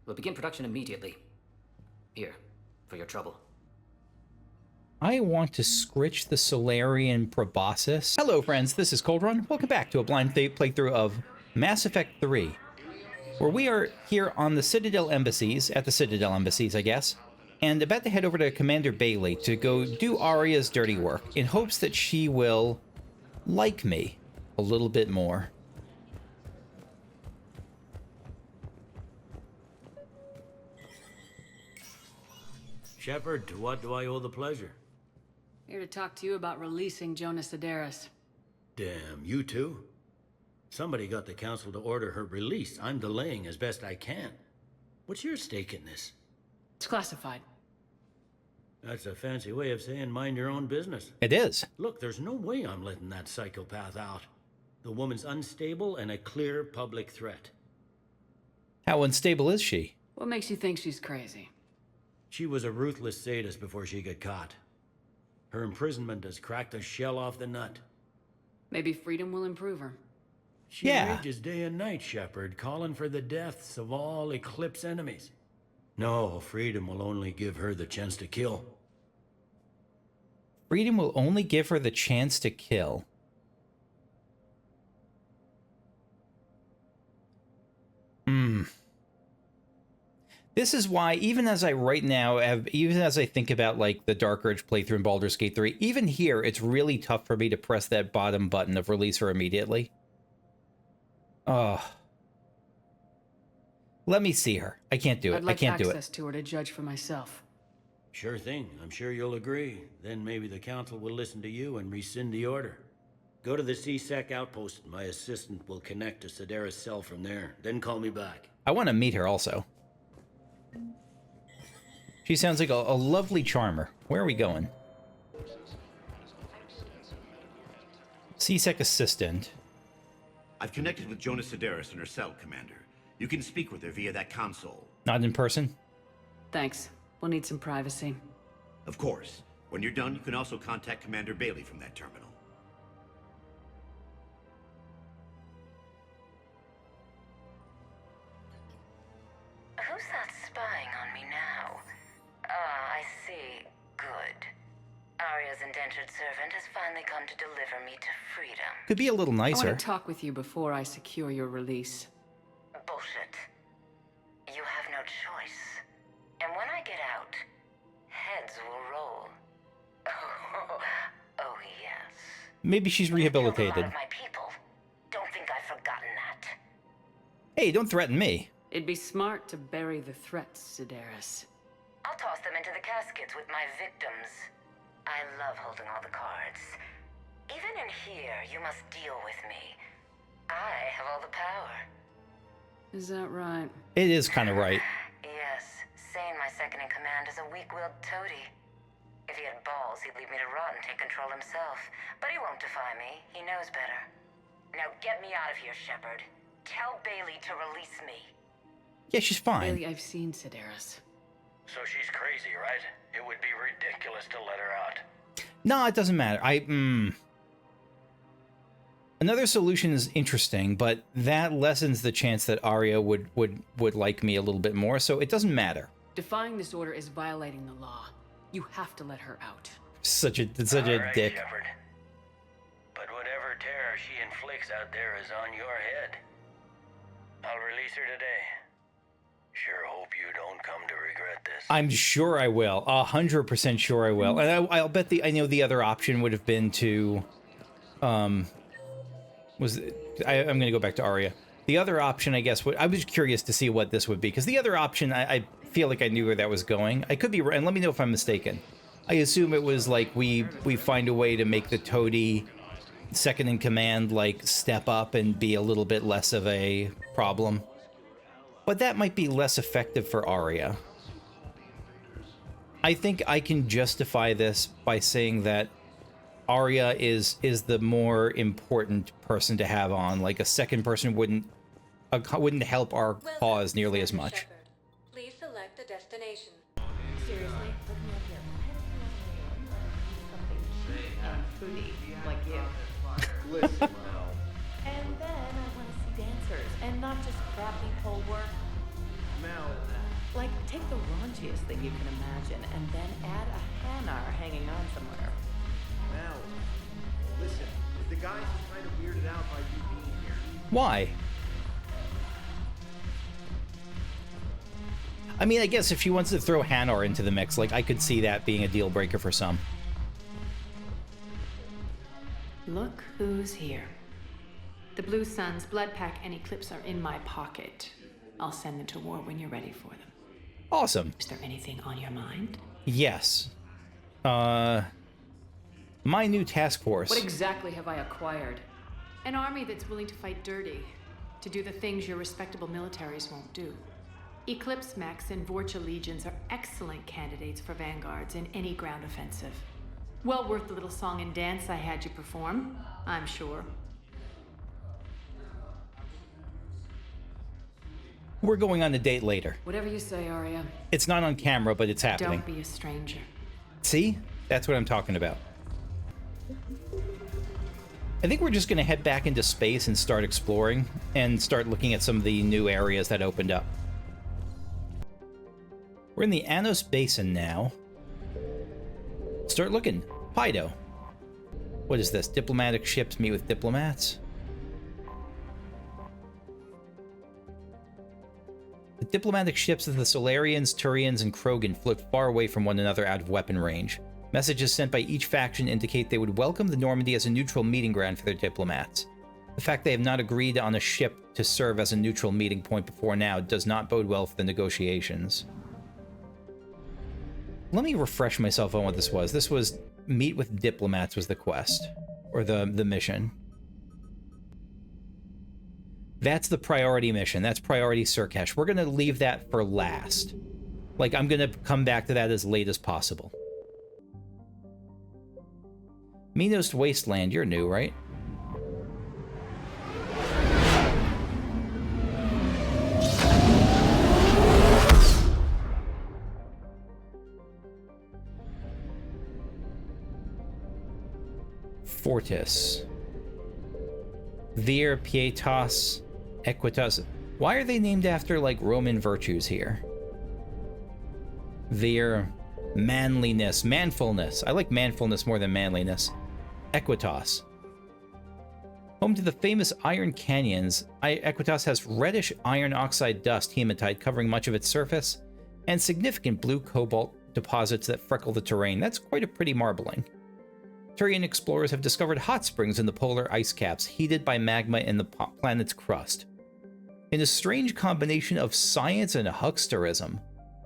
We'll begin production immediately. Here, for your trouble. I want to scritch the Solarian proboscis. Hello, friends. This is Cold Run. Welcome back to a blind playthrough of Mass Effect 3, where we are here on the Citadel embassies, at the Citadel embassies, I guess, and about to head over to Commander Bailey to go do Aria's dirty work in hopes that she will like me a little bit more. Shepard, to what do I owe the pleasure? Here to talk to you about releasing Jona Sederis. Damn, you too? Somebody got the council to order her release. I'm delaying as best I can. What's your stake in this? It's classified. That's a fancy way of saying mind your own business. It is. Look, there's no way I'm letting that psychopath out. The woman's unstable and a clear public threat. How unstable is she? What makes you think she's crazy? She was a ruthless sadist before she got caught. Her imprisonment has cracked the shell off the nut. Maybe freedom will improve her. She Yeah. rages day and night, Shepard, calling for the deaths of all Eclipse enemies. No, freedom will only give her the chance to kill. Freedom will only give her the chance to kill. This is why, even as I right now even as I think about like the Dark Urge playthrough in Baldur's Gate 3, even here it's really tough for me to press that bottom button of release her immediately. Oh. Let me see her. I can't do it. I'd like I can't do it. access to her to judge for myself. Sure thing. I'm sure you'll agree. Then maybe the council will listen to you and rescind the order. Go to the C-Sec outpost. My assistant will connect to Sederis' cell from there. Then call me back. I want to meet her also. She sounds like a lovely charmer. Where are we going? C-Sec assistant. I've connected with Jona Sederis in her cell, Commander. You can speak with her via that console. Not in person? Thanks. We'll need some privacy. Of course. When you're done, you can also contact Commander Bailey from that terminal. Who's that spying on me now? Ah, I see. Good. Aria's indentured servant has finally come to deliver me to freedom. Could be a little I nicer. want to talk with you before I secure your release. Bullshit. You have no choice. And when I get out, heads will roll. Oh yes. Maybe she's Killed a rehabilitated. lot of my people. Don't think I've forgotten that. Hey, don't threaten me. It'd be smart to bury the threats, Sederis. I'll toss them into the caskets with my victims. I love holding all the cards. Even in here, you must deal with me. I have all the power. Is that right? It is kind of right. Yes, Sane, my second-in-command, is a weak-willed toady. If he had balls, he'd leave me to rot and take control himself. But he won't defy me. He knows better. Now get me out of here, Shepard. Tell Bailey to release me. Yeah, she's fine. Bailey, I've seen Sederis. So she's crazy, right? It would be ridiculous to let her out. No, it doesn't matter. Another solution is interesting, but that lessens the chance that Aria would like me a little bit more, so it doesn't matter. Defying this order is violating the law. You have to let her out. Such a All right, dick. Shepard. But whatever terror she inflicts out there is on your head. I'll release her today. Sure hope you don't come to regret this. I'm sure I will. 100% sure I will. And I'll bet I know the other option would have been to, I'm going to go back to Aria. The other option, I guess, I was curious to see what this would be, because the other option, I feel like I knew where that was going. I could be right, and let me know if I'm mistaken. I assume it was like we find a way to make the toady second in command, like, step up and be a little bit less of a problem. But that might be less effective for Aria. I think I can justify this by saying that Aria is the more important person to have on. Like, a second person wouldn't help our cause nearly as much. Shepard. Please select a destination. Seriously, look me up here. Something foodie like you. Listen, And then I want to see dancers and not just crappy pole work. Mel, Like, take the raunchiest thing you can imagine and then add a Hanar hanging on somewhere. Now, listen, the guys are kind of weirded out by you being here. Why? I mean, I guess if she wants to throw Hanar into the mix, like, I could see that being a deal breaker for some. Look who's here. The Blue Suns, Bloodpack, and Eclipse are in my pocket. I'll send them to war when you're ready for them. Awesome. Is there anything on your mind? Yes. My new task force. What exactly have I acquired? An army that's willing to fight dirty, to do the things your respectable militaries won't do. Eclipse Mechs and Vorcha Legions are excellent candidates for vanguards in any ground offensive. Well worth the little song and dance I had you perform, I'm sure. We're going on a date later. Whatever you say, Aria. It's not on camera, but it's happening. Don't be a stranger. See? That's what I'm talking about. I think we're just going to head back into space and start exploring and start looking at some of the new areas that opened up. We're in the Anos Basin now. Start looking. Pido. What is this? Diplomatic ships meet with diplomats? The diplomatic ships of the Solarians, Turians, and Krogan float far away from one another out of weapon range. Messages sent by each faction indicate they would welcome the Normandy as a neutral meeting ground for their diplomats. The fact they have not agreed on a ship to serve as a neutral meeting point before now does not bode well for the negotiations. Let me refresh myself on what this was. This was meet with diplomats was the quest, or the mission. That's the priority mission. That's priority Surkesh. We're going to leave that for last. Like, I'm going to come back to that as late as possible. Minos Wasteland, you're new, right? Fortis. Vir, Pietas, Equitas. Why are they named after, like, Roman virtues here? Vir, manliness, manfulness. I like manfulness more than manliness. Equitas. Home to the famous Iron Canyons, Equitas has reddish iron oxide dust hematite covering much of its surface, and significant blue cobalt deposits that freckle the terrain. That's quite a pretty marbling. Turian explorers have discovered hot springs in the polar ice caps, heated by magma in the planet's crust. In a strange combination of science and hucksterism,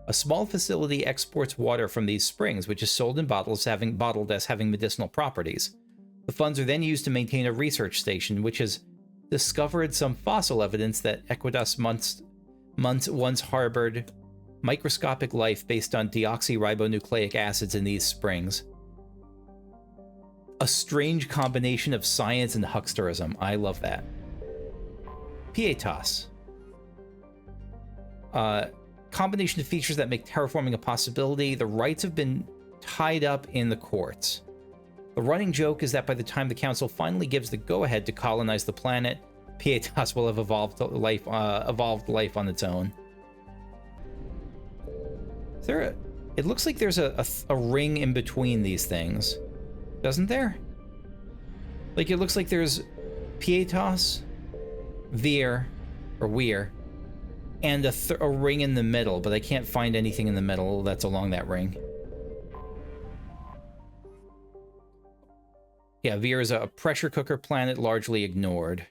a small facility exports water from these springs, which is sold in bottles bottled as having medicinal properties. The funds are then used to maintain a research station, which has discovered some fossil evidence that Equitas once harbored microscopic life based on deoxyribonucleic acids in these springs. A strange combination of science and hucksterism. I love that. Pietas. Combination of features that make terraforming a possibility. The rights have been tied up in the courts. The running joke is that by the time the council finally gives the go-ahead to colonize the planet, Pietas will have evolved life on its own. Is there it looks like there's a ring in between these things. Doesn't there? Like, it looks like there's Pietas, Vir, or Weir, and a ring in the middle, but I can't find anything in the middle that's along that ring. Yeah, Vir is a pressure cooker planet largely ignored.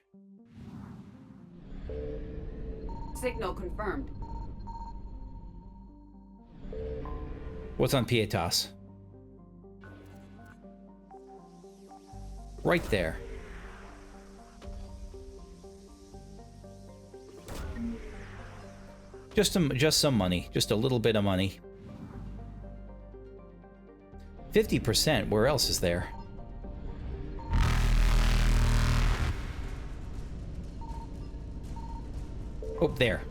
Signal confirmed. What's on Pietas? Right there. Just some money. Just a little bit of money. 50%. Where else is there? Oh, there.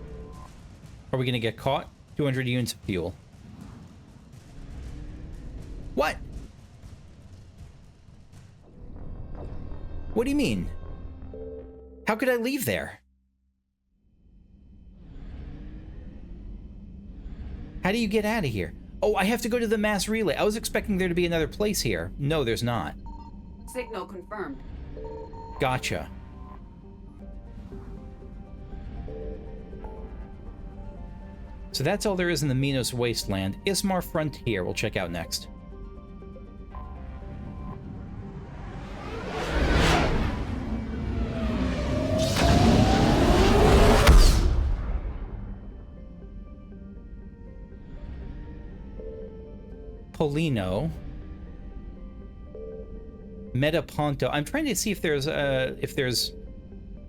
Are we gonna get caught? 200 units of fuel. What? What do you mean? How could I leave there? How do you get out of here? Oh, I have to go to the mass relay. I was expecting there to be another place here. No, there's not. Signal confirmed. Gotcha. So that's all there is in the Minos Wasteland. Ismar Frontier we'll check out next. Polino. Metaponto. I'm trying to see if there's a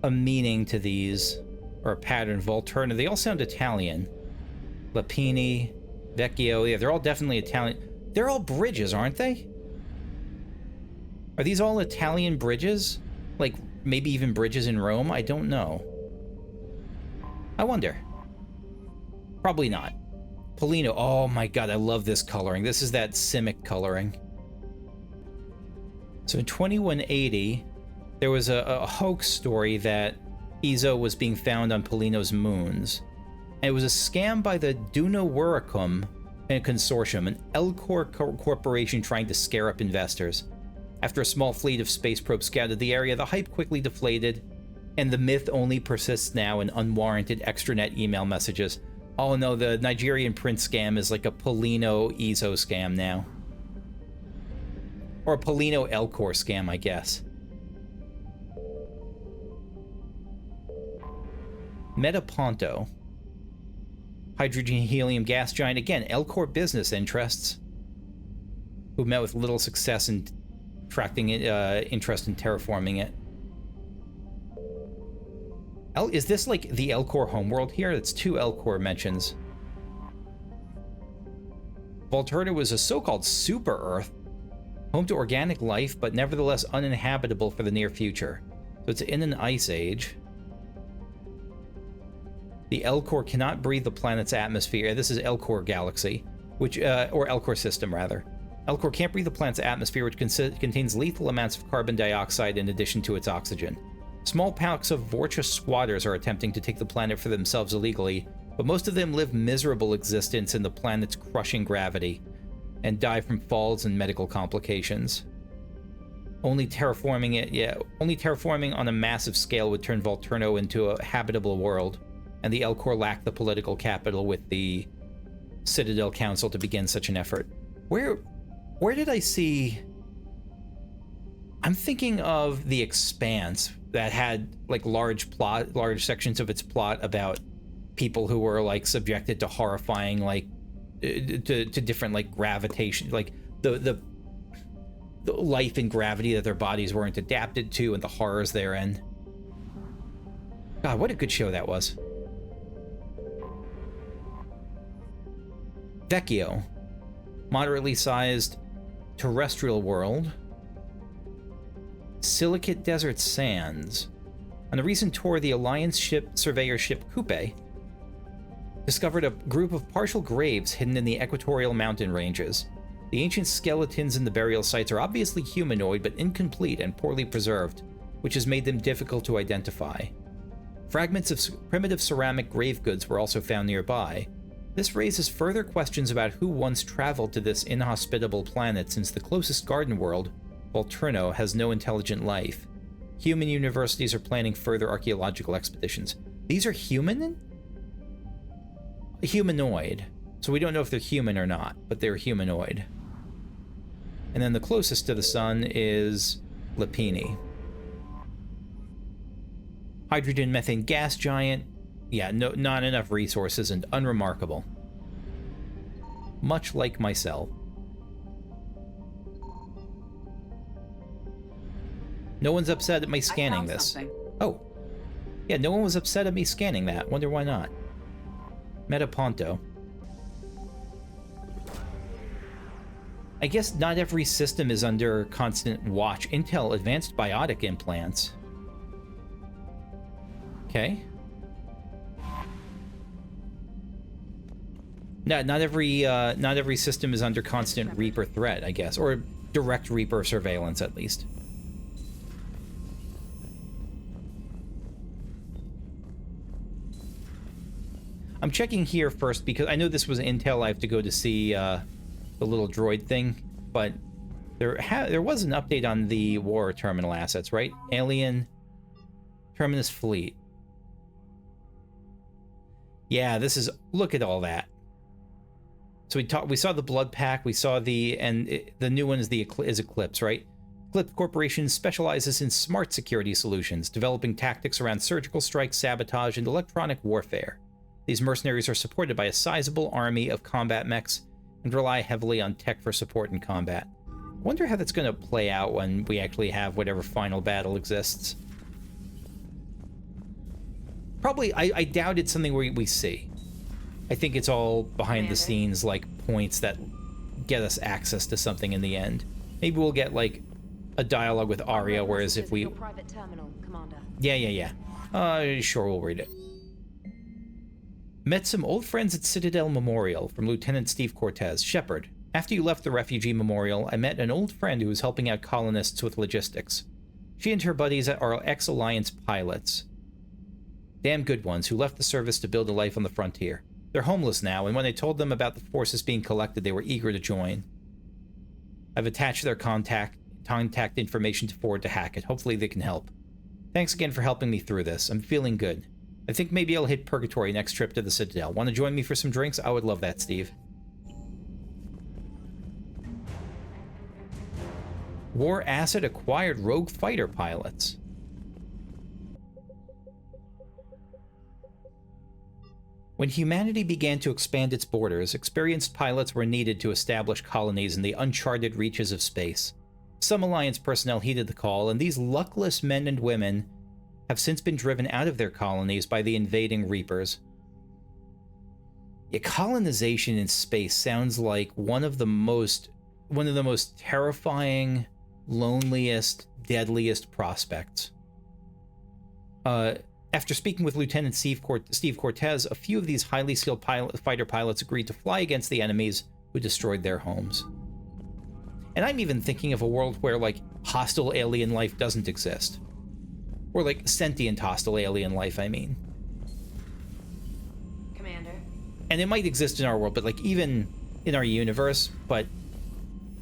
meaning to these, or a pattern. Volturno. They all sound Italian. Lapini, Vecchio. Yeah, they're all definitely Italian. They're all bridges, aren't they? Are these all Italian bridges? Like, maybe even bridges in Rome? I don't know. I wonder. Probably not. Polino. Oh my god, I love this coloring. This is that Simic coloring. So in 2180, there was a hoax story that Izo was being found on Polino's moons. And it was a scam by the Duno Wuricum and consortium, an Elcor corporation trying to scare up investors. After a small fleet of space probes scouted the area, the hype quickly deflated, and the myth only persists now in unwarranted extranet email messages. Oh no, the Nigerian prince scam is like a Polino Izo scam now. Or a Polino Elcor scam, I guess. Metaponto. Hydrogen helium gas giant. Again, Elcor business interests. Who met with little success in attracting interest in terraforming it. Is this like the Elcor homeworld here? It's 2 Elcor mentions. Volturno was a so-called super Earth, home to organic life, but nevertheless uninhabitable for the near future. So it's in an ice age. The Elcor cannot breathe the planet's atmosphere. This is Elcor Galaxy, which, or Elcor system, rather. Elcor can't breathe the planet's atmosphere, which contains lethal amounts of carbon dioxide in addition to its oxygen. Small packs of Vorcha squatters are attempting to take the planet for themselves illegally, but most of them live miserable existence in the planet's crushing gravity, and die from falls and medical complications. Only terraforming on a massive scale would turn Volturno into a habitable world, and the Elcor lack the political capital with the Citadel Council to begin such an effort. Where did I see... I'm thinking of The Expanse, that had like large sections of its plot about people who were like subjected to horrifying like to different like gravitation, like the life and gravity that their bodies weren't adapted to and the horrors therein. God, what a good show that was. Vecchio, moderately sized terrestrial world. Silicate Desert Sands. On a recent tour, the Alliance surveyor ship Coupe discovered a group of partial graves hidden in the equatorial mountain ranges. The ancient skeletons in the burial sites are obviously humanoid, but incomplete and poorly preserved, which has made them difficult to identify. Fragments of primitive ceramic grave goods were also found nearby. This raises further questions about who once traveled to this inhospitable planet, since the closest garden world, Volturno, has no intelligent life. Human universities are planning further archaeological expeditions. These are humanoid? So we don't know if they're human or not, but they're humanoid. And then the closest to the sun is Lapini. Hydrogen methane gas giant. Yeah, no, not enough resources and unremarkable. Much like myself. No one's upset at me scanning this. Something. Oh. Yeah, no one was upset at me scanning that. Wonder why not. Metaponto. I guess not every system is under constant watch. Intel advanced biotic implants. Okay. Not every system is under constant Reaper threat, I guess, or direct Reaper surveillance at least. I'm checking here first because I know this was intel. I have to go to see the little droid thing, but there was an update on the war terminal assets, right? Alien Terminus Fleet. Yeah, this is, look at all that. So we saw the Blood Pack, we saw the new one is Eclipse, right? Eclipse Corporation specializes in smart security solutions, developing tactics around surgical strikes, sabotage, and electronic warfare. These mercenaries are supported by a sizable army of combat mechs and rely heavily on tech for support in combat. I wonder how that's going to play out when we actually have whatever final battle exists. Probably, I doubt it's something we see. I think it's all behind the scenes, like, points that get us access to something in the end. Maybe we'll get, like, a dialogue with Aria, whereas if we... Private terminal, Commander. Yeah. Sure, we'll read it. Met some old friends at Citadel Memorial from Lieutenant Steve Cortez. Shepard, after you left the refugee memorial, I met an old friend who was helping out colonists with logistics. She and her buddies are ex-Alliance pilots. Damn good ones who left the service to build a life on the frontier. They're homeless now, and when I told them about the forces being collected, they were eager to join. I've attached their contact information to forward to Hackett. Hopefully they can help. Thanks again for helping me through this. I'm feeling good. I think maybe I'll hit Purgatory next trip to the Citadel. Want to join me for some drinks? I would love that, Steve. War asset acquired rogue fighter pilots. When humanity began to expand its borders, experienced pilots were needed to establish colonies in the uncharted reaches of space. Some Alliance personnel heeded the call, and these luckless men and women have since been driven out of their colonies by the invading Reapers. Yeah, colonization in space sounds like one of the most terrifying, loneliest, deadliest prospects. After speaking with Lieutenant Steve Cortez, a few of these highly skilled fighter pilots agreed to fly against the enemies who destroyed their homes. And I'm even thinking of a world where, like, hostile alien life doesn't exist. Or, like, sentient hostile alien life, I mean. Commander. And it might exist in our world, but, like, even in our universe, but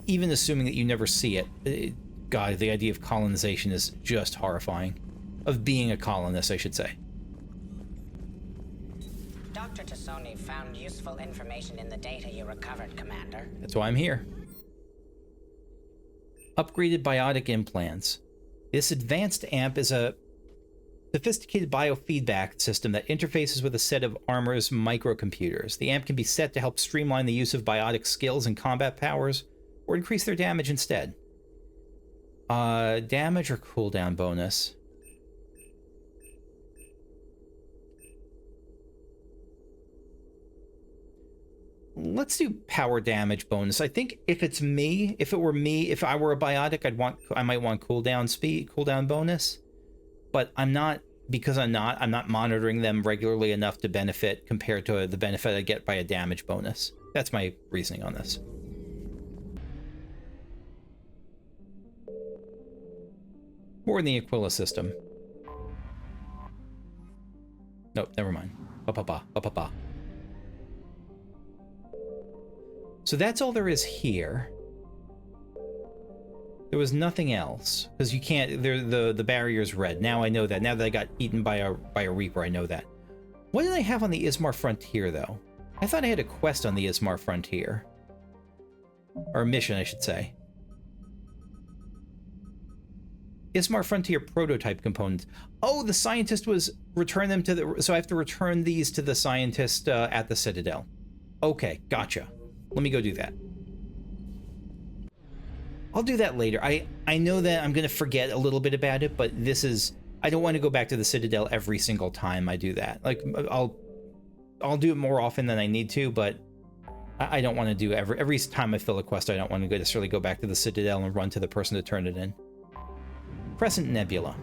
even assuming that you never see it, God, the idea of colonization is just horrifying. Of being a colonist, I should say. Dr. Tassoni found useful information in the data you recovered, Commander. That's why I'm here. Upgraded biotic implants. This advanced amp is a sophisticated biofeedback system that interfaces with a set of Armor's microcomputers. The amp can be set to help streamline the use of biotic skills and combat powers, or increase their damage instead. Damage or cooldown bonus? Let's do power damage bonus. I think if it were me, if I were a biotic, I might want cooldown bonus. But I'm not, because I'm not monitoring them regularly enough to benefit compared to the benefit I get by a damage bonus. That's my reasoning on this. More in the Aquila system. Nope, never mind. Ba-ba-ba. So that's all there is here. There was nothing else, because you can't. The barrier's red. Now I know that. Now that I got eaten by a Reaper, I know that. What did I have on the Ismar Frontier, though? I thought I had a quest on the Ismar Frontier, or a mission, I should say. Ismar Frontier prototype components. Oh, the scientist was return them to the. So I have to return these to the scientist at the Citadel. Okay, gotcha. Let me go do that. I'll do that later. I know that I'm going to forget a little bit about it, but this is... I don't want to go back to the Citadel every single time I do that. Like, I'll do it more often than I need to, but I don't want to do every time I fill a quest, I don't want to necessarily go back to the Citadel and run to the person to turn it in. Crescent Nebula.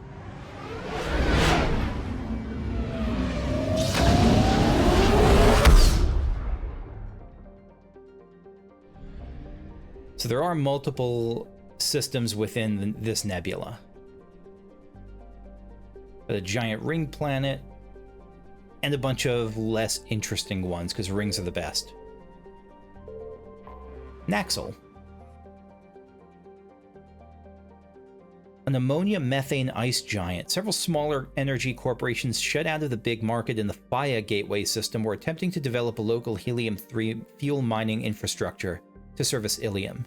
So there are multiple systems within this nebula. A giant ring planet. and a bunch of less interesting ones, because rings are the best. Naxal. An ammonia methane ice giant. Several smaller energy corporations shut out of the big market in the Faya gateway system were attempting to develop a local helium-3 fuel mining infrastructure to service Ilium.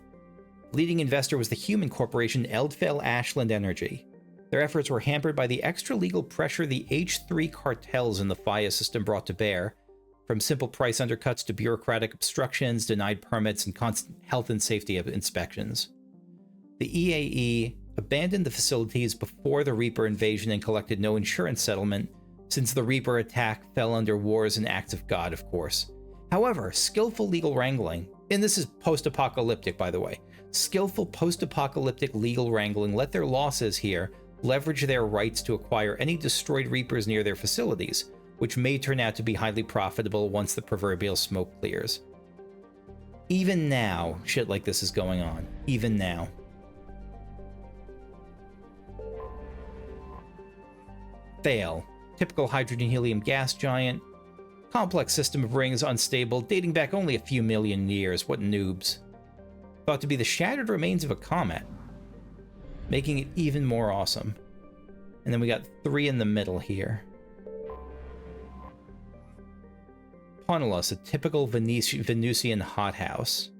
Leading investor was the human corporation Eldfell Ashland Energy. Their efforts were hampered by the extra legal pressure the H3 cartels in the Faya system brought to bear, from simple price undercuts to bureaucratic obstructions, denied permits, and constant health and safety inspections. The EAE abandoned the facilities before the Reaper invasion and collected no insurance settlement, since the Reaper attack fell under wars and acts of God, of course. However, skillful legal wrangling, and this is post-apocalyptic, by the way, skillful post-apocalyptic legal wrangling let their losses here leverage their rights to acquire any destroyed Reapers near their facilities, which may turn out to be highly profitable once the proverbial smoke clears. Even now, shit like this is going on. Even now. Thale. Typical hydrogen-helium gas giant. Complex system of rings, unstable, dating back only a few million years. What noobs. Thought to be the shattered remains of a comet, making it even more awesome. And then we got 3 in the middle here. Ponulus, a typical Venusian hothouse.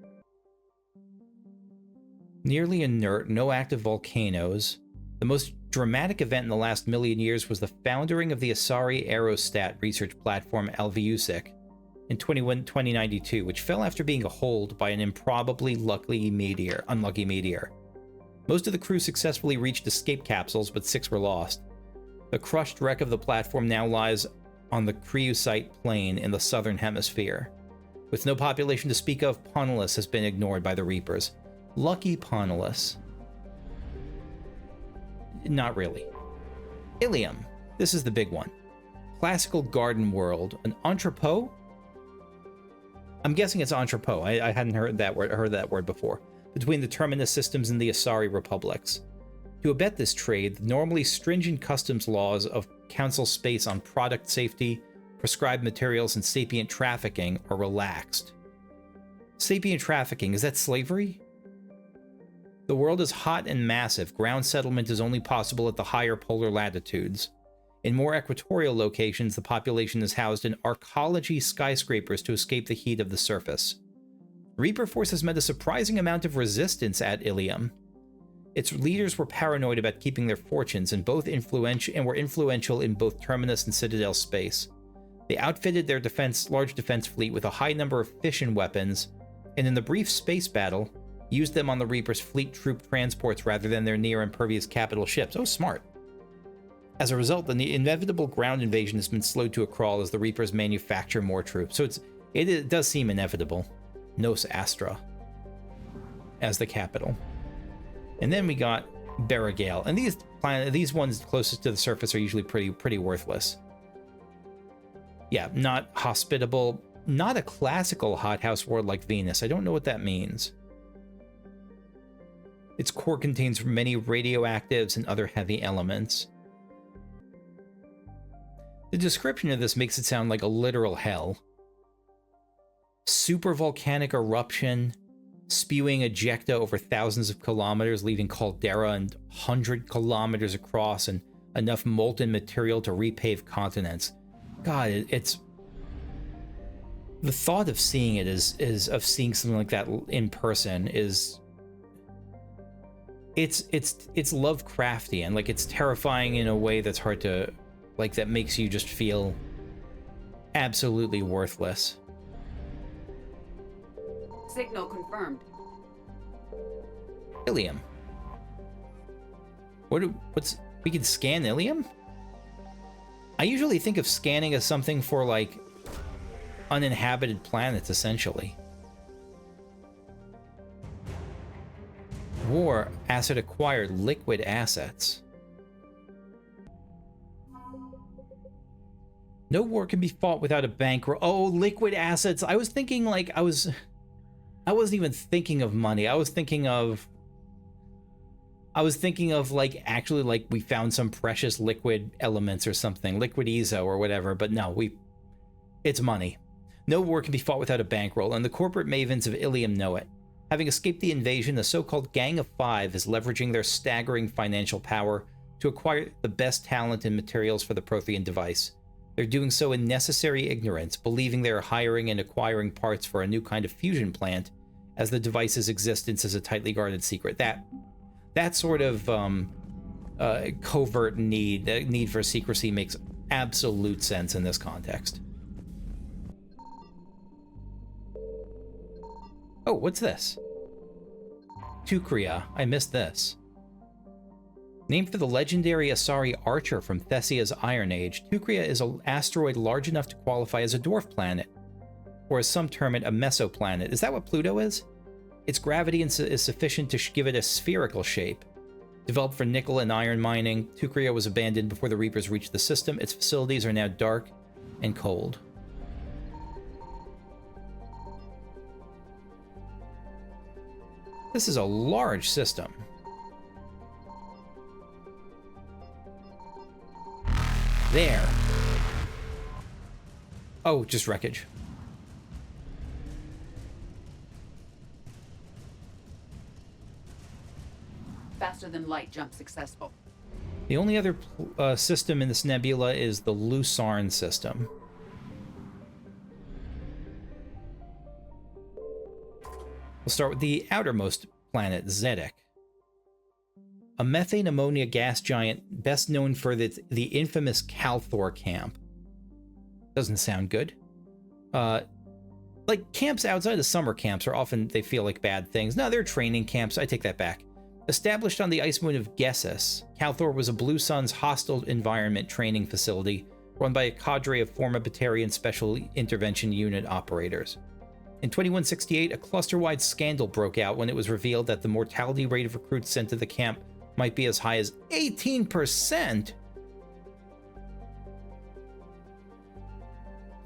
Nearly inert, no active volcanoes. The most dramatic event in the last million years was the foundering of the Asari aerostat research platform Alviusic in 2092, which fell after being holed by an improbably unlucky meteor. Most of the crew successfully reached escape capsules, but 6 were lost. The crushed wreck of the platform now lies on the Creusite Plain in the southern hemisphere. With no population to speak of, Ponulus has been ignored by the Reapers. Lucky Ponulus. Not really. Ilium. This is the big one. Classical garden world. An entrepot? I'm guessing it's entrepot. I hadn't heard that word before. Between the Terminus systems and the Asari republics. To abet this trade, the normally stringent customs laws of Council space on product safety, prescribed materials, and sapient trafficking are relaxed. Sapient trafficking, is that slavery? The world is hot and massive. Ground settlement is only possible at the higher polar latitudes. In more equatorial locations, the population is housed in arcology skyscrapers to escape the heat of the surface. Reaper forces met a surprising amount of resistance at Ilium. Its leaders were paranoid about keeping their fortunes and were influential in both Terminus and Citadel space. They outfitted their large defense fleet with a high number of fission weapons, and in the brief space battle, used them on the Reapers' fleet troop transports rather than their near-impervious capital ships. Oh, smart. As a result, the inevitable ground invasion has been slowed to a crawl as the Reapers manufacture more troops. So it does seem inevitable. Nos Astra as the capital. And then we got Barrigale. And these ones closest to the surface are usually pretty worthless. Yeah, not hospitable. Not a classical hothouse world like Venus. I don't know what that means. Its core contains many radioactives and other heavy elements. The description of this makes it sound like a literal hell. Supervolcanic eruption, spewing ejecta over thousands of kilometers, leaving caldera and 100 kilometers across, and enough molten material to repave continents. God, it's... The thought of seeing it of seeing something like that in person is... It's Lovecraftian. Like, it's terrifying in a way that's hard to... Like, that makes you just feel absolutely worthless. Signal confirmed. Ilium. We can scan Ilium? I usually think of scanning as something for, like, uninhabited planets, essentially. War asset acquired liquid assets. No war can be fought without a bankroll. Oh, liquid assets. I was thinking, like, I wasn't even thinking of money. I was thinking of, like, actually, like, we found some precious liquid elements or something. Liquid EZO or whatever. But no, It's money. No war can be fought without a bankroll, and the corporate mavens of Ilium know it. Having escaped the invasion, the so-called Gang of Five is leveraging their staggering financial power to acquire the best talent and materials for the Prothean device. They're doing so in necessary ignorance, believing they are hiring and acquiring parts for a new kind of fusion plant, as the device's existence is a tightly guarded secret. That sort of covert need for secrecy makes absolute sense in this context. Oh, what's this? Tukria. I missed this. Named for the legendary Asari archer from Thessia's Iron Age, Tukria is an asteroid large enough to qualify as a dwarf planet, or as some term it, a mesoplanet. Is that what Pluto is? Its gravity is sufficient to give it a spherical shape. Developed for nickel and iron mining, Tukria was abandoned before the Reapers reached the system. Its facilities are now dark and cold. This is a large system. There. Oh, just wreckage. Faster than light jump successful. The only other system in this nebula is the Lucerne system. We'll start with the outermost planet, Zedek. A methane ammonia gas giant best known for the infamous Calthor camp. Doesn't sound good. Like, camps outside of summer camps are often, they feel like bad things. No, they're training camps. I take that back. Established on the ice moon of Gessus, Calthor was a Blue Sun's hostile environment training facility run by a cadre of former Batarian Special Intervention Unit operators. In 2168, a cluster-wide scandal broke out when it was revealed that the mortality rate of recruits sent to the camp might be as high as 18%.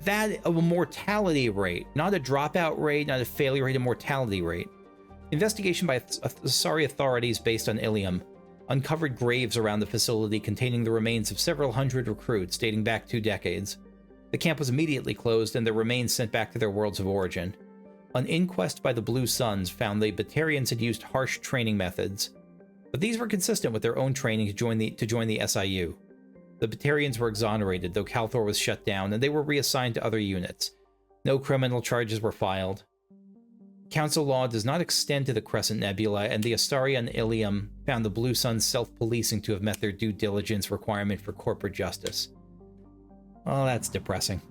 That of a mortality rate, not a dropout rate, not a failure rate, a mortality rate. Investigation by Asari authorities based on Ilium uncovered graves around the facility containing the remains of several hundred recruits dating back 2 decades. The camp was immediately closed and their remains sent back to their worlds of origin. An inquest by the Blue Suns found the Batarians had used harsh training methods, but these were consistent with their own training to join the SIU. The Batarians were exonerated, though Calthor was shut down, and they were reassigned to other units. No criminal charges were filed. Council law does not extend to the Crescent Nebula, and the Astaria and Ilium found the Blue Suns self-policing to have met their due diligence requirement for corporate justice. Oh, that's depressing.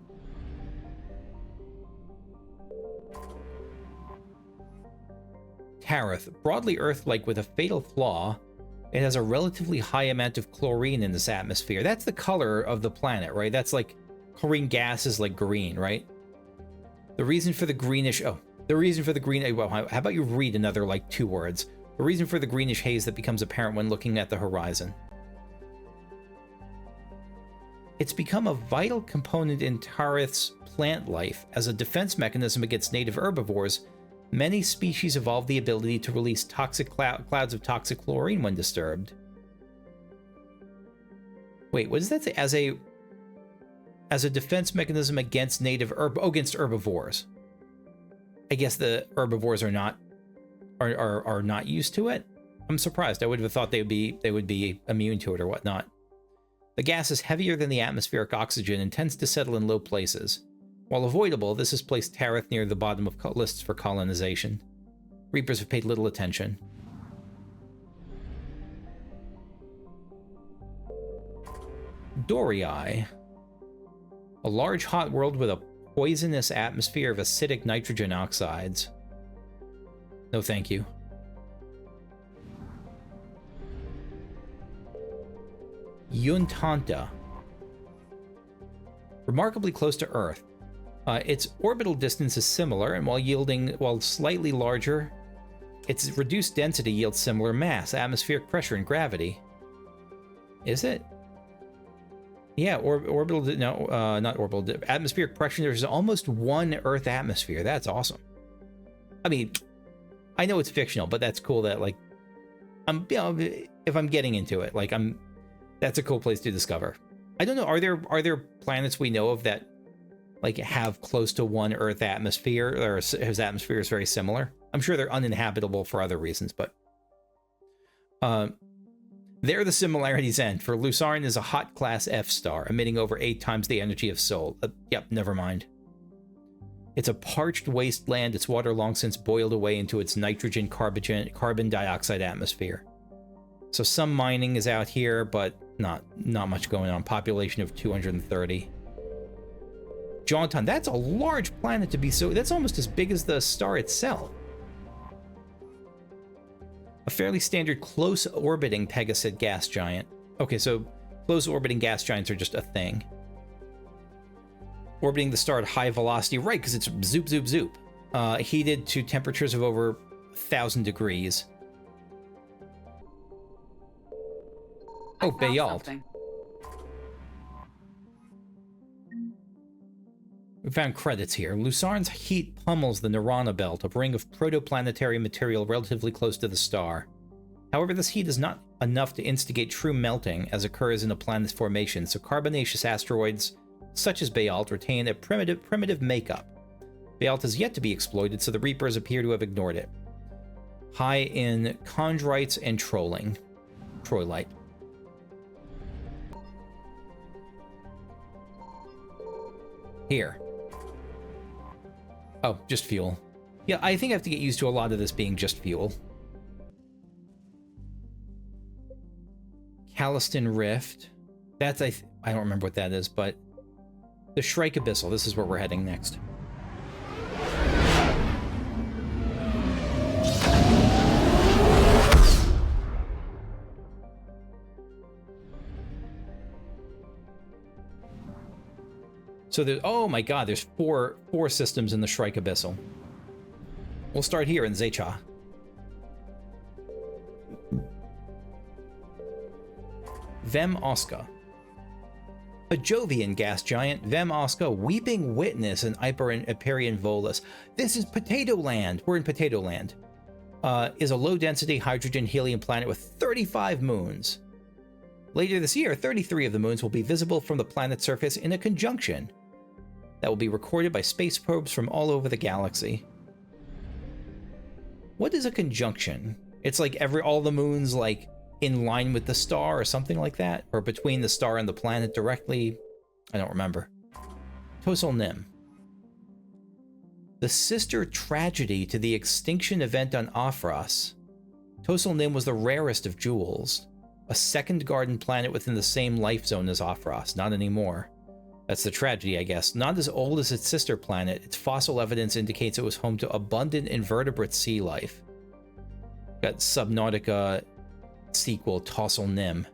Tareth, broadly Earth-like with a fatal flaw, it has a relatively high amount of chlorine in this atmosphere. That's the color of the planet, right? That's like, chlorine gas is like green, right? The reason for the greenish, well, how about you read another, like, 2 words? The reason for the greenish haze that becomes apparent when looking at the horizon. It's become a vital component in Tareth's plant life. As a defense mechanism against native herbivores, many species evolve the ability to release toxic clouds of toxic chlorine when disturbed. Wait, what does that say? As a defense mechanism against against herbivores. I guess the herbivores are not used to it. I'm surprised. I would have thought they would be immune to it or whatnot. The gas is heavier than the atmospheric oxygen and tends to settle in low places. While avoidable, this has placed Tareth near the bottom of lists for colonization. Reapers have paid little attention. Dorii. A large hot world with a poisonous atmosphere of acidic nitrogen oxides. No thank you. Yuntanta. Remarkably close to Earth. Its orbital distance is similar, and while slightly larger, its reduced density yields similar mass, atmospheric pressure, and gravity. Is it? Yeah, atmospheric pressure. There's almost 1 Earth atmosphere. That's awesome. I mean, I know it's fictional, but that's cool that, like, if I'm getting into it, like, that's a cool place to discover. I don't know, are there planets we know of that like have close to one Earth atmosphere, or his atmosphere is very similar. I'm sure they're uninhabitable for other reasons, but there the similarities end, for Lucerne is a hot class F star, emitting over 8 times the energy of Sol. Yep, never mind. It's a parched wasteland, its water long since boiled away into its nitrogen carbon dioxide atmosphere. So some mining is out here, but not much going on. Population of 230. Jaunton, that's a large planet to be so... That's almost as big as the star itself. A fairly standard close-orbiting Pegasus gas giant. Okay, so close-orbiting gas giants are just a thing. Orbiting the star at high velocity, right, because it's zoop, zoop, zoop. Heated to temperatures of over 1,000 degrees. Oh, Bayalt. We found credits here. Lucerne's heat pummels the Nirvana belt, a ring of protoplanetary material relatively close to the star. However, this heat is not enough to instigate true melting, as occurs in a planet's formation, so carbonaceous asteroids, such as Bayalt, retain a primitive makeup. Bayalt has yet to be exploited, so the Reapers appear to have ignored it. High in chondrites and troilite. Here. Oh, just fuel. Yeah, I think I have to get used to a lot of this being just fuel. Calliston Rift. That's, I don't remember what that is, but... The Shrike Abyssal, this is where we're heading next. So there's, oh my god, there's four systems in the Shrike Abyssal. We'll start here in Zecha. Vem Osca. A Jovian gas giant, Vem Osca, Weeping Witness, and Hyperion Volus. This is Potato Land. We're in Potato Land. Is a low-density hydrogen-helium planet with 35 moons. Later this year, 33 of the moons will be visible from the planet's surface in a conjunction that will be recorded by space probes from all over the galaxy. What is a conjunction? It's like all the moons, like, in line with the star or something like that? Or between the star and the planet directly? I don't remember. Tosol Nim. The sister tragedy to the extinction event on Aphros. Tosol Nim was the rarest of jewels. A second garden planet within the same life zone as Aphros. Not anymore. That's the tragedy, I guess. Not as old as its sister planet, its fossil evidence indicates it was home to abundant invertebrate sea life. Got Subnautica sequel, Tosol Nim.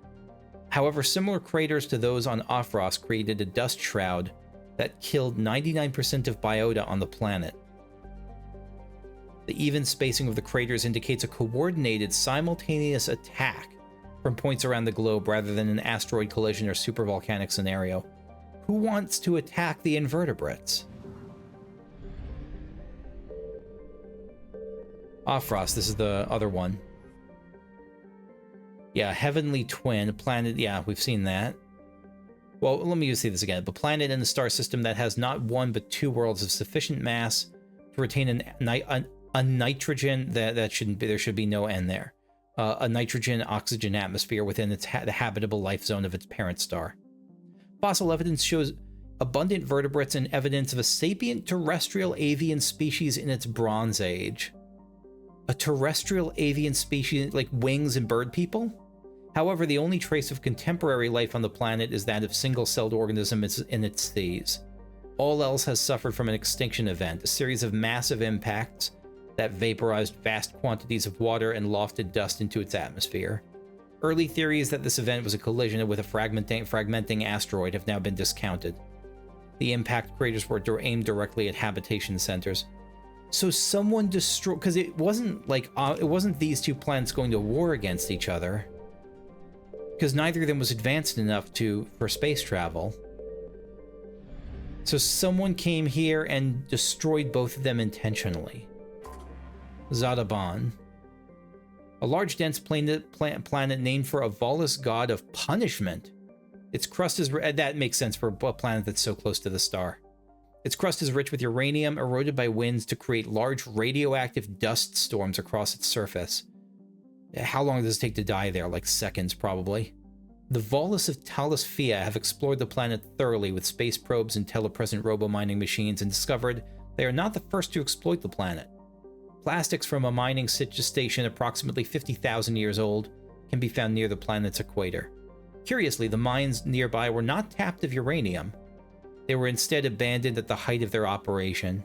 However, similar craters to those on Aphros created a dust shroud that killed 99% of biota on the planet. The even spacing of the craters indicates a coordinated, simultaneous attack from points around the globe rather than an asteroid collision or supervolcanic scenario. Who wants to attack the invertebrates? Aphros, this is the other one. Yeah, Heavenly Twin, planet, yeah, we've seen that. Well, let me just say this again. The planet in the star system that has not one but 2 worlds of sufficient mass to retain a nitrogen, there should be no end there. A nitrogen-oxygen atmosphere within the habitable life zone of its parent star. Fossil evidence shows abundant vertebrates and evidence of a sapient terrestrial avian species in its Bronze Age. A terrestrial avian species like wings and bird people? However, the only trace of contemporary life on the planet is that of single-celled organisms in its seas. All else has suffered from an extinction event, a series of massive impacts that vaporized vast quantities of water and lofted dust into its atmosphere. Early theories that this event was a collision with a fragmenting asteroid have now been discounted. The impact craters were aimed directly at habitation centers. So someone destroyed, because it wasn't like, it wasn't these 2 planets going to war against each other, because neither of them was advanced enough for space travel. So someone came here and destroyed both of them intentionally. Zadaban. A large, dense planet named for a Volus god of punishment. Its crust is... That makes sense for a planet that's so close to the star. Its crust is rich with uranium, eroded by winds to create large radioactive dust storms across its surface. How long does it take to die there? Like seconds, probably. The Volus of Talos Fia have explored the planet thoroughly with space probes and telepresent robo-mining machines and discovered they are not the first to exploit the planet. Plastics from a mining station approximately 50,000 years old can be found near the planet's equator. Curiously, the mines nearby were not tapped of uranium. They were instead abandoned at the height of their operation.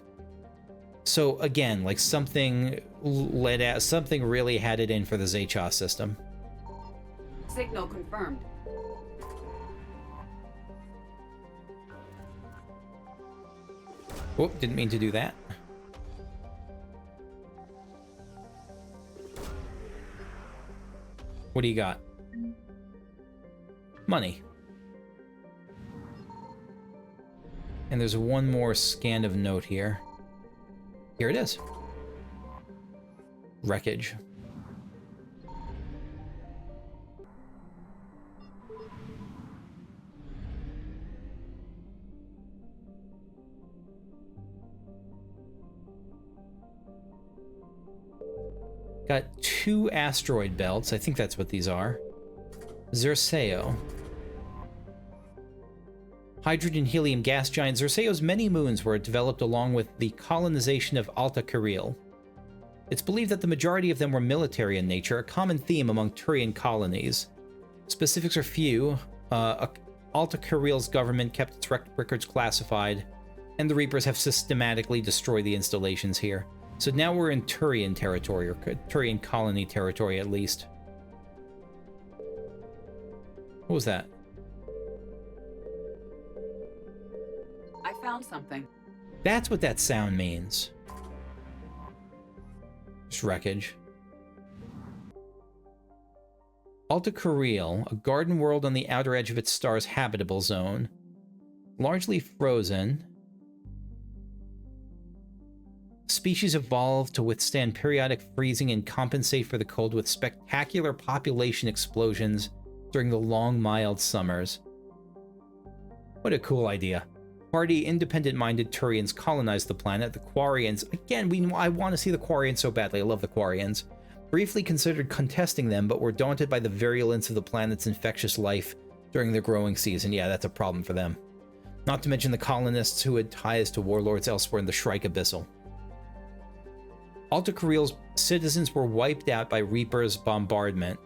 So again, like something really had it in for the Zaychas system. Signal confirmed. Whoop, didn't mean to do that. What do you got? Money. And there's one more scan of note here. Here it is. Wreckage. Got 2 asteroid belts. I think that's what these are. Zerseo. Hydrogen-helium gas giant. Zerseo's many moons were developed along with the colonization of Alta Kuril. It's believed that the majority of them were military in nature, a common theme among Turian colonies. Specifics are few. Alta Kuril's government kept its records classified, and the Reapers have systematically destroyed the installations here. So now we're in Turian territory, or Turian colony territory at least. What was that? I found something. That's what that sound means. Just wreckage. Alta Kuril, a garden world on the outer edge of its star's habitable zone. Largely frozen. Species evolved to withstand periodic freezing and compensate for the cold with spectacular population explosions during the long, mild summers. What a cool idea. Hardy, independent-minded Turians colonized the planet. The Quarians, again, I want to see the Quarians so badly. I love the Quarians. Briefly considered contesting them, but were daunted by the virulence of the planet's infectious life during the growing season. Yeah, that's a problem for them. Not to mention the colonists who had ties to warlords elsewhere in the Shrike Abyssal. Alta Kuril's citizens were wiped out by Reaper's bombardment.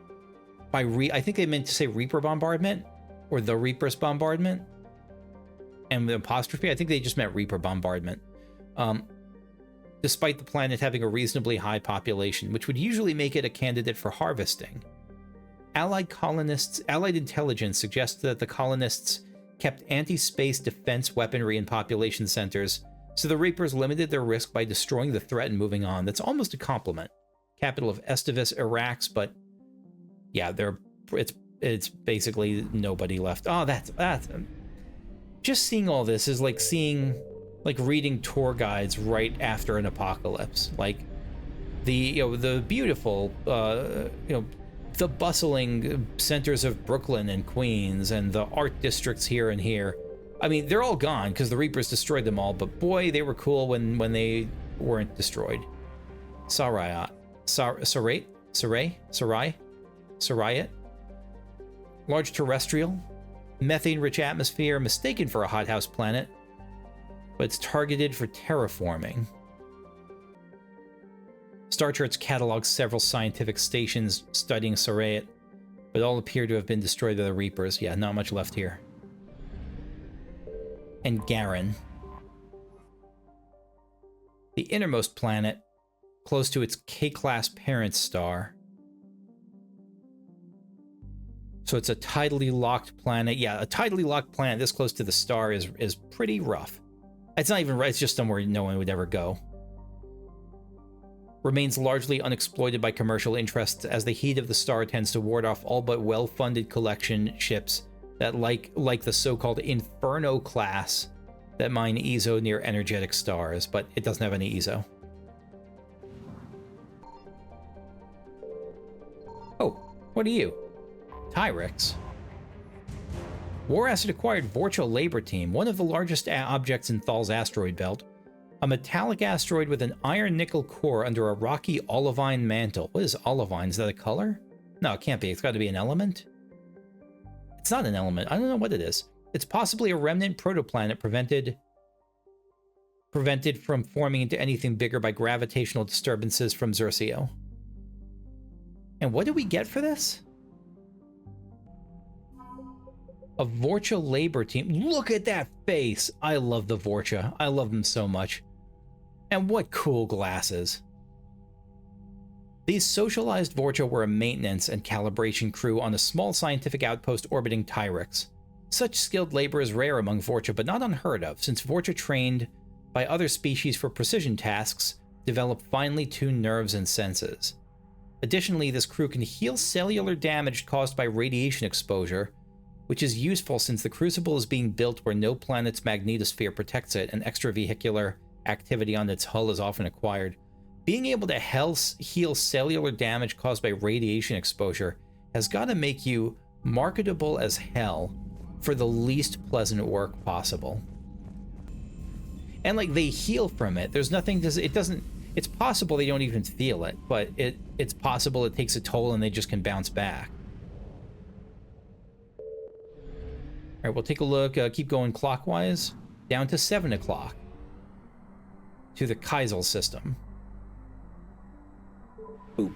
I think they meant to say Reaper bombardment, or the Reaper's bombardment. And the apostrophe, I think they just meant Reaper bombardment. Despite the planet having a reasonably high population, which would usually make it a candidate for harvesting. Allied intelligence suggests that the colonists kept anti-space defense weaponry in population centers, so the Reapers limited their risk by destroying the threat and moving on. That's almost a compliment. Capital of Estivus, Iraq, but yeah, it's basically nobody left. Oh, that's just seeing all this is like reading tour guides right after an apocalypse. Like the beautiful the bustling centers of Brooklyn and Queens and the art districts here and here. I mean, they're all gone because the Reapers destroyed them all, but boy, they were cool when they weren't destroyed. Sarayat. Sarayat? Large terrestrial, methane-rich atmosphere, mistaken for a hothouse planet, but it's targeted for terraforming. Star Charts catalogs several scientific stations studying Sarayat, but all appear to have been destroyed by the Reapers. Yeah, not much left here. And Garin, the innermost planet, close to its K-class parent star. So it's a tidally locked planet. Yeah, a tidally locked planet this close to the star is pretty rough. It's not even right, it's just somewhere no one would ever go. Remains largely unexploited by commercial interests as the heat of the star tends to ward off all but well-funded collection ships that like the so-called Inferno class that mine Ezo near energetic stars, but it doesn't have any Ezo. Oh, what are you? Tyrix. War Acid acquired Vorcha Labor Team, one of the largest objects in Thal's asteroid belt. A metallic asteroid with an iron-nickel core under a rocky olivine mantle. What is olivine? Is that a color? No, it can't be. It's got to be an element. It's not an element. I don't know what it is. It's possibly a remnant protoplanet prevented from forming into anything bigger by gravitational disturbances from Xerxio. And what do we get for this? A Vorcha Labor Team. Look at that face! I love the Vorcha. I love them so much. And what cool glasses. These socialized Vorcha were a maintenance and calibration crew on a small scientific outpost orbiting Tyrix. Such skilled labor is rare among Vorcha, but not unheard of, since Vorcha trained by other species for precision tasks develop finely tuned nerves and senses. Additionally, this crew can heal cellular damage caused by radiation exposure, which is useful since the Crucible is being built where no planet's magnetosphere protects it and extravehicular activity on its hull is often acquired. Being able to heal cellular damage caused by radiation exposure has got to make you marketable as hell for the least pleasant work possible. And like, they heal from it. There's nothing to, it doesn't, it's possible they don't even feel it, but it's possible it takes a toll and they just can bounce back. All right, we'll take a look, keep going clockwise, down to 7 o'clock, to the Kaisel system. Boop.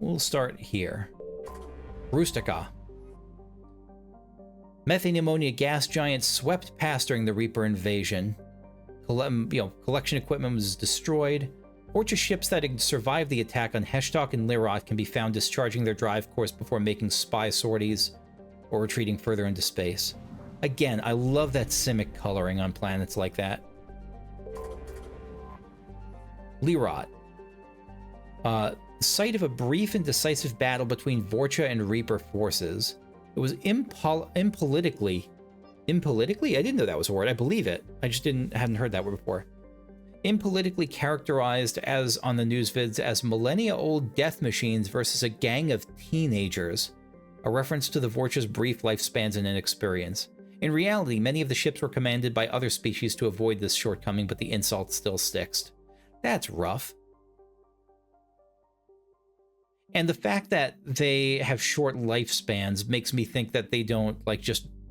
We'll start here. Rustica. Methane ammonia gas giant swept past during the Reaper invasion. Collection equipment was destroyed. Vorcha ships that had survived the attack on Heshtok and Lirot can be found discharging their drive course before making spy sorties or retreating further into space. Again, I love that Simic coloring on planets like that. Lirot. Site of a brief and decisive battle between Vorcha and Reaper forces. It was impolitically? I didn't know that was a word. I believe it. I just hadn't heard that word before. Impolitically characterized as on the news vids as millennia-old death machines versus a gang of teenagers, a reference to the Vorcha's brief lifespans and inexperience. In reality, many of the ships were commanded by other species to avoid this shortcoming, but the insult still sticks. That's rough. And the fact that they have short lifespans makes me think that they don't, like,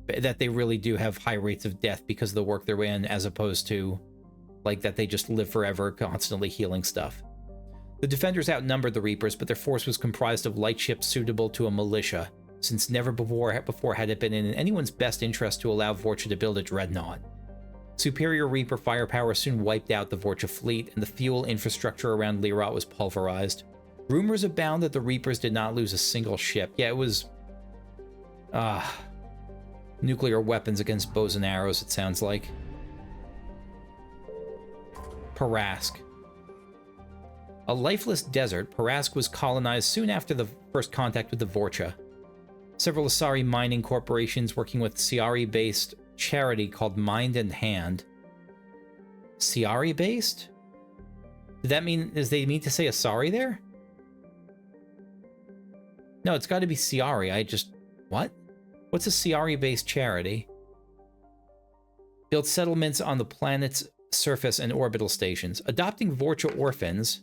that they really do have high rates of death because of the work they're in, as opposed to like that they just live forever, constantly healing stuff. The defenders outnumbered the Reapers, but their force was comprised of light ships suitable to a militia, since never before had it been in anyone's best interest to allow Vorcha to build a dreadnought. Superior Reaper firepower soon wiped out the Vorcha fleet, and the fuel infrastructure around Lirot was pulverized. Rumors abound that the Reapers did not lose a single ship. Yeah, it was nuclear weapons against bows and arrows, it sounds like. Parask. A lifeless desert, Parask was colonized soon after the first contact with the Vorcha. Several Asari mining corporations working with Siari-based charity called Mind and Hand. Siari-based? Did that mean, does they mean to say Asari there? No, it's got to be Siari. What? What's a Siari-based charity? Built settlements on the planet's surface and orbital stations. Adopting Vorcha orphans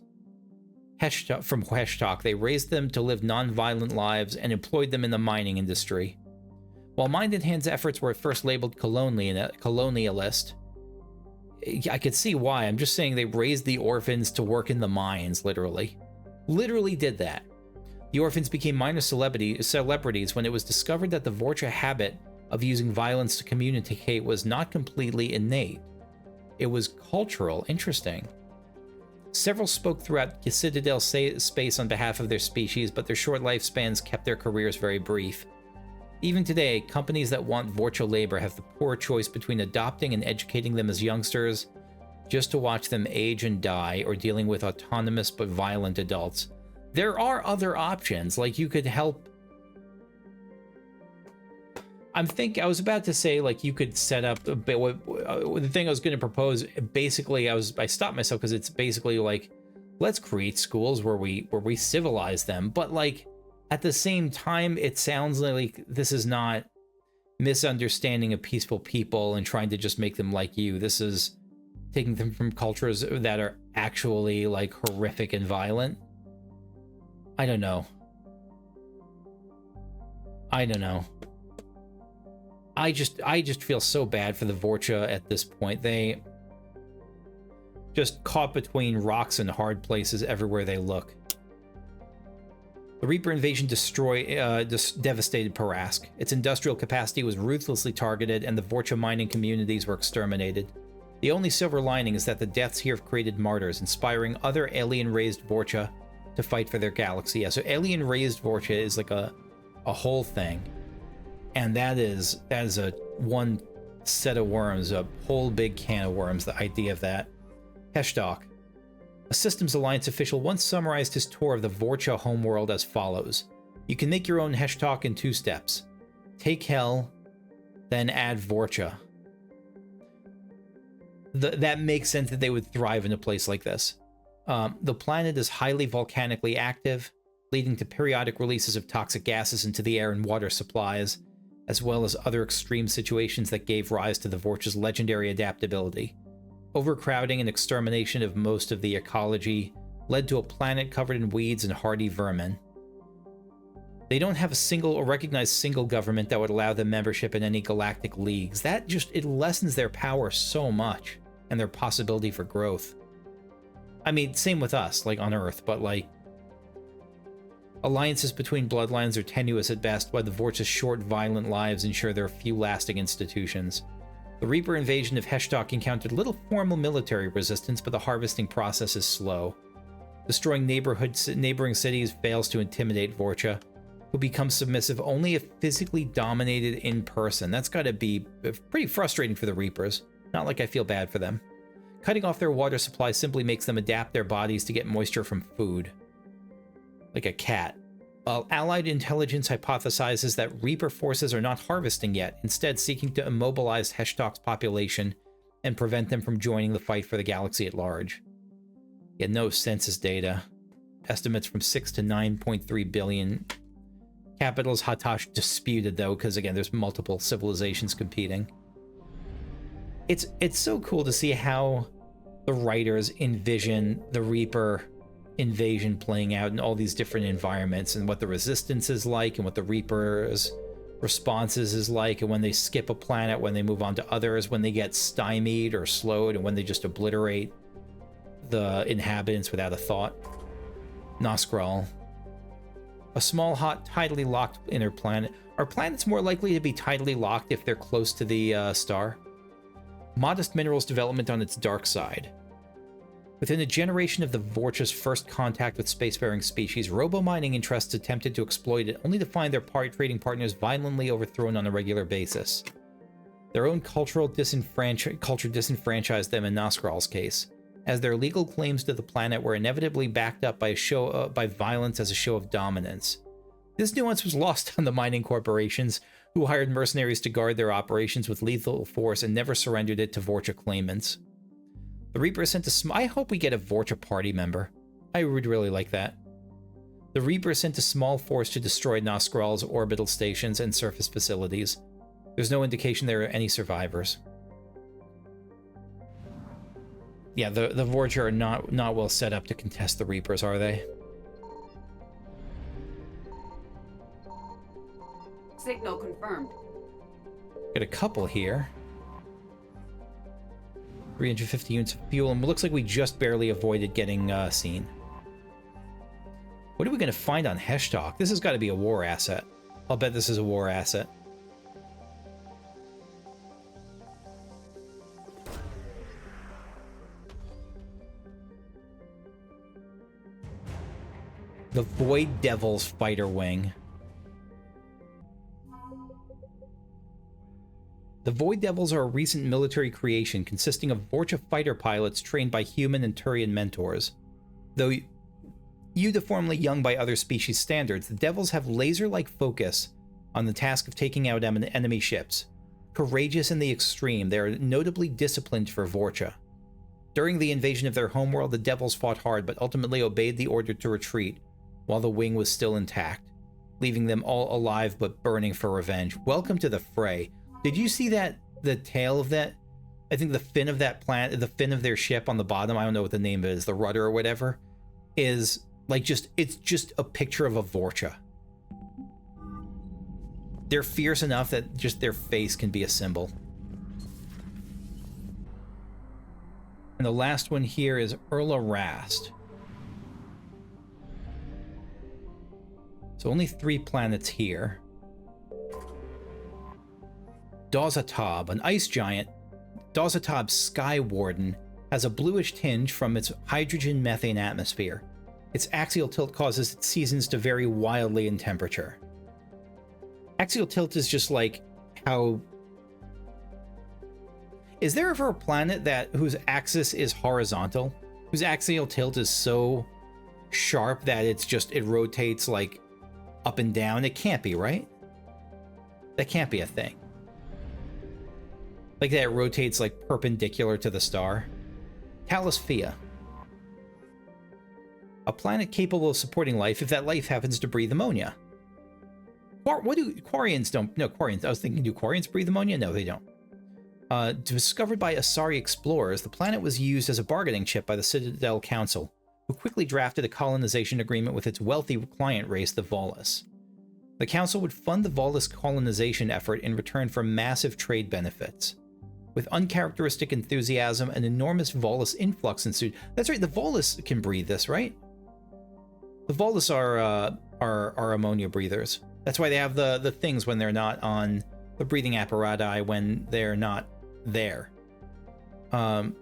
from Heshtok, they raised them to live non-violent lives and employed them in the mining industry. While Mind and Hand's efforts were at first labeled colonialist, I could see why. I'm just saying they raised the orphans to work in the mines, literally. Literally did that. The orphans became minor celebrities when it was discovered that the Vorcha habit of using violence to communicate was not completely innate. It was cultural. Interesting. Several spoke throughout Citadel space on behalf of their species, but their short lifespans kept their careers very brief. Even today, companies that want Vorcha labor have the poor choice between adopting and educating them as youngsters just to watch them age and die, or dealing with autonomous but violent adults. There are other options, like you could help. I was about to say, like, you could set up the thing I was going to propose. Basically, I stopped myself because it's basically like, let's create schools where we civilize them. But like, At the same time, it sounds like this is not misunderstanding of peaceful people and trying to just make them like you. This is taking them from cultures that are actually like horrific and violent. I don't know. I don't know. I just feel so bad for the Vorcha at this point. They just caught between rocks and hard places everywhere they look. The Reaper invasion devastated Parask. Its industrial capacity was ruthlessly targeted, and the Vorcha mining communities were exterminated. The only silver lining is that the deaths here have created martyrs, inspiring other alien-raised Vorcha to fight for their galaxy. Yeah, so alien-raised Vorcha is like a whole thing. And that is a one set of worms, a whole big can of worms, the idea of that. Heshtok. A Systems Alliance official once summarized his tour of the Vorcha homeworld as follows. You can make your own Heshtok in 2 steps. Take Hell, then add Vorcha. That makes sense that they would thrive in a place like this. The planet is highly volcanically active, leading to periodic releases of toxic gases into the air and water supplies, as well as other extreme situations that gave rise to the Vorcha's legendary adaptability. Overcrowding and extermination of most of the ecology led to a planet covered in weeds and hardy vermin. They don't have a single or recognized single government that would allow them membership in any galactic leagues. That just, it lessens their power so much and their possibility for growth. I mean, same with us, like on Earth, but like, alliances between bloodlines are tenuous at best, while the Vorcha's short, violent lives ensure there are few lasting institutions. The Reaper invasion of Heshtok encountered little formal military resistance, but the harvesting process is slow. Destroying neighboring cities fails to intimidate Vorcha, who become submissive only if physically dominated in person. That's gotta be pretty frustrating for the Reapers. Not like I feel bad for them. Cutting off their water supply simply makes them adapt their bodies to get moisture from food. Like a cat. While Allied intelligence hypothesizes that Reaper forces are not harvesting yet, instead seeking to immobilize Heshtok's population and prevent them from joining the fight for the galaxy at large. Yet no census data. Estimates from 6 to 9.3 billion. Capital's Hatash disputed though, because again, there's multiple civilizations competing. It's so cool to see how the writers envision the Reaper invasion playing out in all these different environments, and what the resistance is like, and what the Reaper's responses is like, and when they skip a planet, when they move on to others, when they get stymied or slowed, and when they just obliterate the inhabitants without a thought. Noskral. A small, hot, tidally locked inner planet. Are planets more likely to be tidally locked if they're close to the star? Modest minerals development on its dark side. Within a generation of the Vorcha's first contact with spacefaring species, robo-mining interests attempted to exploit it, only to find their trading partners violently overthrown on a regular basis. Their own culture disenfranchised them in Noskral's case, as their legal claims to the planet were inevitably backed up by by violence as a show of dominance. This nuance was lost on the mining corporations, who hired mercenaries to guard their operations with lethal force and never surrendered it to Vorcha claimants. The Reaper sent I hope we get a Vorcha party member. I would really like that. The Reaper sent a small force to destroy Noskral's orbital stations and surface facilities. There's no indication there are any survivors. Yeah, the Vorcha are not well set up to contest the Reapers, are they? Signal confirmed. Got a couple here. 350 units of fuel, and it looks like we just barely avoided getting seen. What are we going to find on Heshtok? This has got to be a war asset. I'll bet this is a war asset. The Void Devil's fighter wing. The Void Devils are a recent military creation consisting of Vorcha fighter pilots trained by human and Turian mentors. Though uniformly young by other species standards, the Devils have laser-like focus on the task of taking out enemy ships. Courageous in the extreme, they are notably disciplined for Vorcha. During the invasion of their homeworld, the Devils fought hard but ultimately obeyed the order to retreat while the wing was still intact. leaving them all alive but burning for revenge. Welcome to the fray. Did you see that? The tail of that? I think the fin of that planet, the fin of their ship on the bottom, I don't know what the name is, the rudder or whatever, is like it's just a picture of a Vorcha. They're fierce enough that just their face can be a symbol. And the last one here is Erla Rast. So only 3 planets here. Dazatob, an ice giant. Dazatob's Sky Warden has a bluish tinge from its hydrogen-methane atmosphere. Its axial tilt causes its seasons to vary wildly in temperature. Axial tilt is just like how... Is there ever a planet whose axis is horizontal? Whose axial tilt is so sharp that it rotates like up and down? It can't be, right? That can't be a thing. Like that it rotates like perpendicular to the star. Talisphia. A planet capable of supporting life if that life happens to breathe ammonia. What do Quarians don't? No, Quarians. I was thinking, do Quarians breathe ammonia? No, they don't. Discovered by Asari explorers, the planet was used as a bargaining chip by the Citadel Council, who quickly drafted a colonization agreement with its wealthy client race, the Volus. The Council would fund the Volus colonization effort in return for massive trade benefits. With uncharacteristic enthusiasm, an enormous Volus influx ensued. That's right, the Volus can breathe this, right? The Volus are ammonia breathers. That's why they have the things when they're not on the breathing apparati when they're not there. The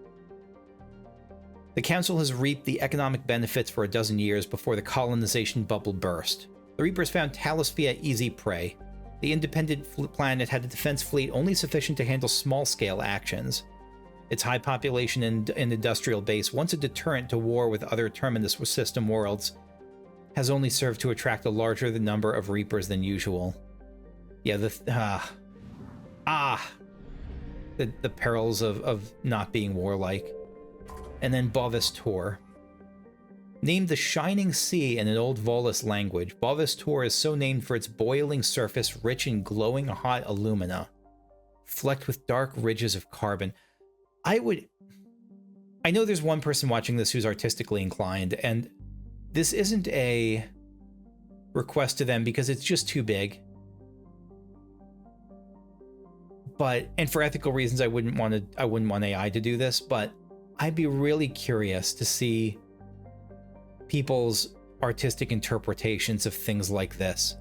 Council has reaped the economic benefits for a dozen years before the colonization bubble burst. The Reapers found Talisphia easy prey. The independent planet had a defense fleet only sufficient to handle small-scale actions. Its high population and industrial base, once a deterrent to war with other Terminus system worlds, has only served to attract a larger number of Reapers than usual. Yeah, the perils of not being warlike. And then Bovis Tor. Named the Shining Sea in an old Volus language, Bovis Tor is so named for its boiling surface rich in glowing hot alumina, flecked with dark ridges of carbon. I know there's one person watching this who's artistically inclined, and this isn't a request to them because it's just too big. And for ethical reasons, I wouldn't want AI to do this, but I'd be really curious to see people's artistic interpretations of things like this.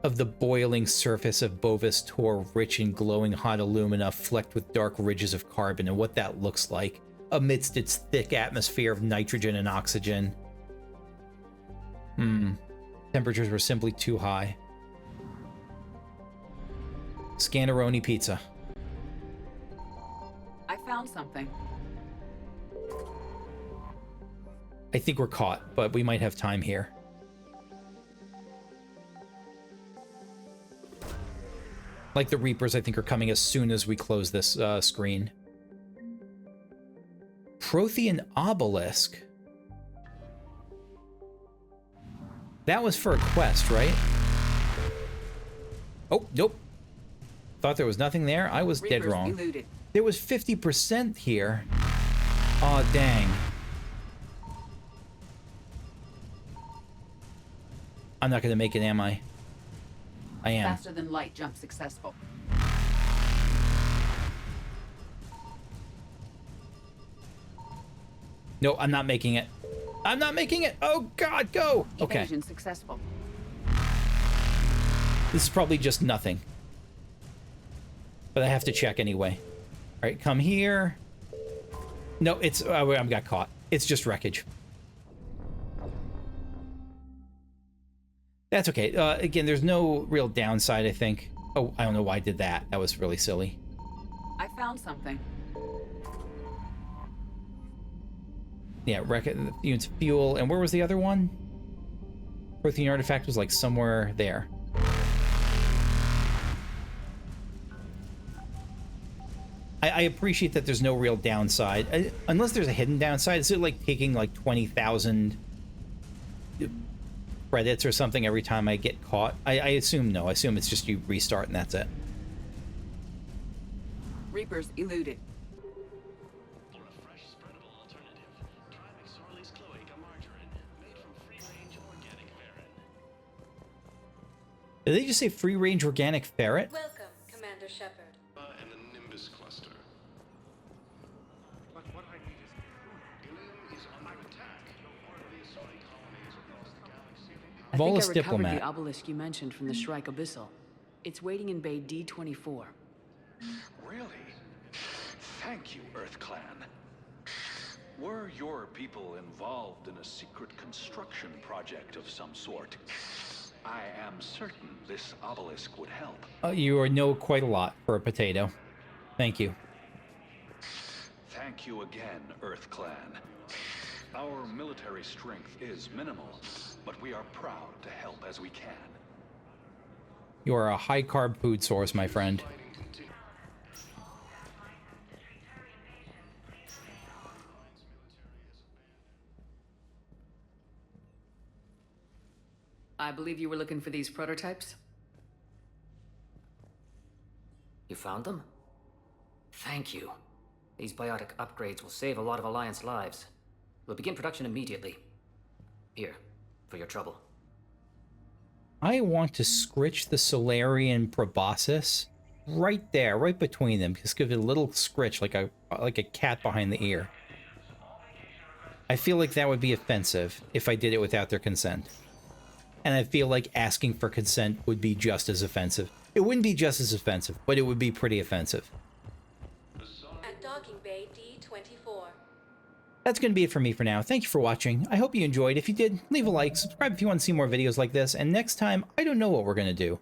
Of the boiling surface of Bovis Tor, rich in glowing hot alumina, flecked with dark ridges of carbon, and what that looks like amidst its thick atmosphere of nitrogen and oxygen. Temperatures were simply too high. Scanneroni pizza. I found something. I think we're caught, but we might have time here. Like the Reapers, I think, are coming as soon as we close this screen. Prothean Obelisk. That was for a quest, right? Oh, nope. Thought there was nothing there. I was dead wrong. Eluded. There was 50% here. Aw, dang. I'm not going to make it, am I? I am. Faster than light jump successful. No, I'm not making it. I'm not making it. Oh, God, go. Okay. Evasion successful. This is probably just nothing. But I have to check anyway. All right, come here. No, it's... I got caught. It's just wreckage. That's okay. Again, there's no real downside, I think. Oh, I don't know why I did that. That was really silly. I found something. Yeah, units of fuel. And where was the other one? Prothean artifact was like somewhere there. I appreciate that there's no real downside. Unless there's a hidden downside. Is it like taking like 20,000 credits or something every time I get caught? I assume no. I assume it's just you restart and that's it. Reapers eluded. Did they just say free-range organic ferret? Welcome, Commander Shepard. And the Nimbus cluster. But what I need is... Ilium is under attack. The assaulting colonies across the galaxy. I Volus think I recovered diplomat. the obelisk you mentioned from the Shrike Abyssal. It's waiting in Bay D-24. Really? Thank you, Earth Clan. Were your people involved in a secret construction project of some sort? I am certain this obelisk would help. You know quite a lot for a potato. Thank you. Thank you again, Earth Clan. Our military strength is minimal, but we are proud to help as we can. You are a high-carb food source, my friend. I believe you were looking for these prototypes? You found them? Thank you. These biotic upgrades will save a lot of Alliance lives. We'll begin production immediately. Here, for your trouble. I want to scritch the Solarian proboscis right there, right between them. Just give it a little scritch, like a cat behind the ear. I feel like that would be offensive if I did it without their consent. And I feel like asking for consent would be just as offensive. It wouldn't be just as offensive, but it would be pretty offensive. At docking bay D-24. That's going to be it for me for now. Thank you for watching. I hope you enjoyed. If you did, leave a like, subscribe if you want to see more videos like this, and next time, I don't know what we're going to do.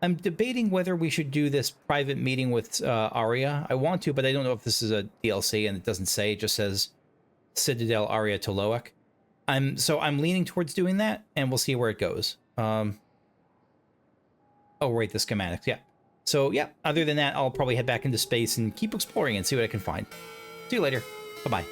I'm debating whether we should do this private meeting with Aria. I want to, but I don't know if this is a DLC, and it doesn't say. It just says Citadel, Aria, Toloak. So I'm leaning towards doing that, and we'll see where it goes. Oh, right, the schematics, yeah. So, yeah, other than that, I'll probably head back into space and keep exploring and see what I can find. See you later. Bye-bye.